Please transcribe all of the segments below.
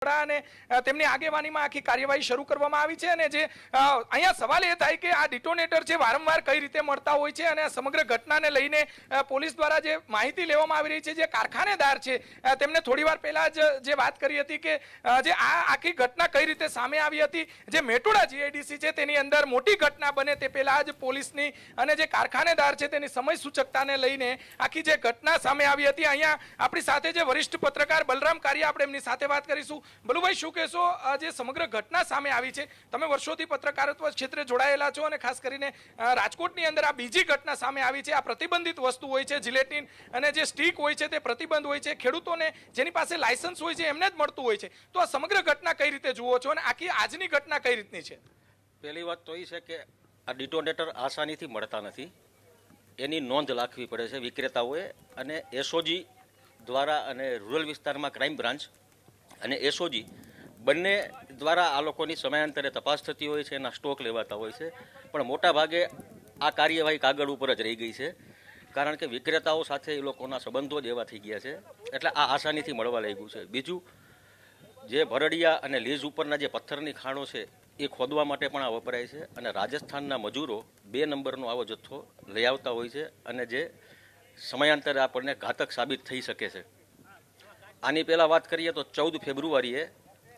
ચાવડા અને તેમની આગેવાનીમાં આખી કાર્યવાહી શરૂ કરવામાં આવી છે અને જે અહીંયા સવાલ એ થાય કે આ ડિટોનેટર છે વારંવાર કઈ રીતે મળતા હોય છે અને આ સમગ્ર ઘટનાને લઈને પોલીસ દ્વારા જે માહિતી લેવામાં આવી રહી છે, જે કારખાનેદાર છે તેમને થોડીવાર પહેલા જ જે વાત કરી હતી કે જે આ આખી ઘટના કઈ રીતે સામે આવી હતી, જે મેટોડા જીઆઈડીસી છે તેની અંદર મોટી ઘટના બને તે પહેલા જ પોલીસની અને જે કારખાનેદાર છે તેની સમય સૂચકતાને લઈને આખી જે ઘટના સામે આવી હતી. અહીંયા આપણી સાથે જે વરિષ્ઠ પત્રકાર બલરામ કારિયા, આપણે એમની સાથે વાત કરીશું. બલુભાઈ, શું કહેશો, જે સમગ્ર ઘટના સામે આવી છે, તમે વર્ષોથી પત્રકારત્વ ક્ષેત્રે જોડાયેલા છો અને ખાસ કરીને રાજકોટની અંદર આ બીજી ઘટના સામે આવી છે. આ પ્રતિબંધિત વસ્તુ હોય છે, જિલેટિન અને જે સ્ટીક હોય છે તે પ્રતિબંધ હોય છે, ખેડૂતોને જેની પાસે લાયસન્સ હોય છે એમને જ મળતું હોય છે. તો આ સમગ્ર ઘટના કઈ રીતે જુઓ છો અને આખી આજની ઘટના કઈ રીતની છે? પહેલી વાત તો એ છે કે આ ડિટોનેટર આસાનીથી મળતા નથી, એની નોંધ રાખવી પડે છે વિક્રેતાઓએ, અને એસઓજી દ્વારા અને રૂરલ વિસ્તારમાં ક્રાઇમ બ્રાન્ચ અને એસઓજી બંને દ્વારા આ લોકોની સમયાંતરે તપાસ થતી હોય છે, એના સ્ટોક લેવાતા હોય છે. પણ મોટા ભાગે આ કાર્યવાહી કાગળ ઉપર જ રહી ગઈ છે, કારણ કે વિક્રેતાઓ સાથે એ લોકોના સંબંધો જ એવા થઈ ગયા છે, એટલે આ આસાનીથી મળવા લાગ્યું છે. બીજું, જે ભરડિયા અને લીઝ ઉપરના જે પથ્થરની ખાણો છે એ ખોદવા માટે પણ આ વપરાય છે, અને રાજસ્થાનના મજૂરો 2 નંબરનો આવો જથ્થો લઈ આવતા હોય છે, અને જે સમયાંતરે આપણને ઘાતક સાબિત થઈ શકે છે. આની પહેલાં વાત કરીએ તો 14 ફેબ્રુઆરીએ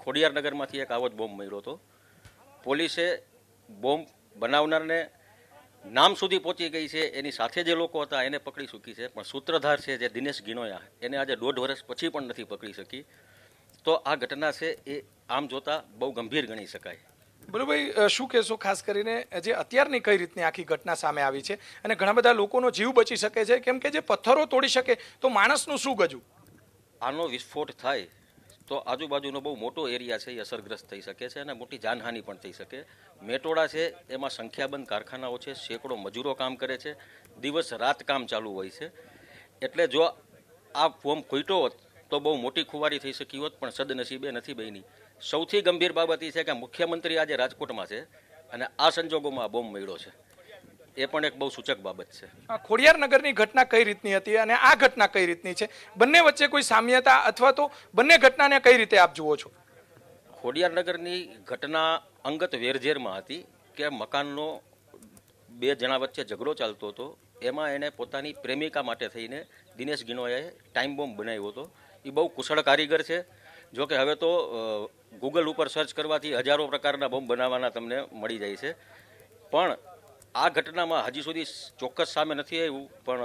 ખોડિયારનગરમાંથી એક આવો જ બોમ્બ મળ્યો હતો. પોલીસે બોમ્બ બનાવનારને નામ સુધી પહોંચી ગઈ છે, એની સાથે જે લોકો હતા એને પકડી ચૂકી છે, પણ સૂત્રધાર છે જે દિનેશ ગિનોયા એને આજે 1.5 વર્ષ પછી પણ નથી પકડી શકી. તો આ ઘટના છે એ આમ જોતા બહુ ગંભીર ગણી શકાય. બલુભાઈ, શું કહેશો ખાસ કરીને જે અત્યારની કઈ રીતની આખી ઘટના સામે આવી છે અને ઘણા બધા લોકોનો જીવ બચી શકે છે, કેમ કે જે પથ્થરો તોડી શકે તો માણસનું શું ગજું? આનો વિસ્ફોટ થાય તો આજુબાજુનો બહુ મોટો એરિયા છે એ અસરગ્રસ્ત થઈ શકે છે અને મોટી જાનહાનિ પણ થઈ શકે. મેટોડા છે એમાં સંખ્યાબંધ કારખાનાઓ છે, સેંકડો મજૂરો કામ કરે છે, દિવસ રાત કામ ચાલુ હોય છે. એટલે જો આ બોમ્બ ફૂટ્યો હોત તો બહુ મોટી ખુવારી થઈ શકી હોત, પણ સદનસીબે નથી બની. સૌથી ગંભીર બાબત એ છે કે મુખ્યમંત્રી આજે રાજકોટમાં છે અને આ સંજોગોમાં આ બોમ્બ મળ્યો છે, એ પણ એક બહુ સૂચક બાબત છે. ખોડિયારનગરની ઘટના કઈ રીતની હતી અને આ ઘટના કઈ રીતની છે? બંને વચ્ચે કોઈ સામ્યતા અથવા તો બંને ઘટનાને કઈ રીતે આપ જુઓ છો? ખોડિયારનગરની ઘટના અંગત વેરઝેરમાં હતી કે મકાનનો 2 જણા વચ્ચે ઝઘડો ચાલતો હતો, એમાં એને પોતાની પ્રેમિકા માટે થઈને દિનેશ ગિનોયાએ ટાઈમ બોમ્બ બનાવ્યો હતો. એ બહુ કુશળ કારીગર છે. જો કે હવે તો ગૂગલ ઉપર સર્ચ કરવાથી હજારો પ્રકારના બોમ્બ બનાવવાના તમને મળી જાય છે. પણ આ ઘટનામાં હજી સુધી ચોક્કસ સામે નથી આવ્યું, પણ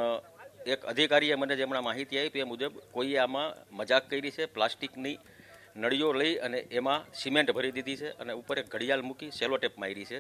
એક અધિકારીએ મને જે હમણાં માહિતી આપી એ મુજબ કોઈએ આમાં મજાક કરી છે. પ્લાસ્ટિકની નળીઓ લઈ અને એમાં સિમેન્ટ ભરી દીધી છે અને ઉપર એક ઘડિયાળ મૂકી સેલોટેપ મારી છે.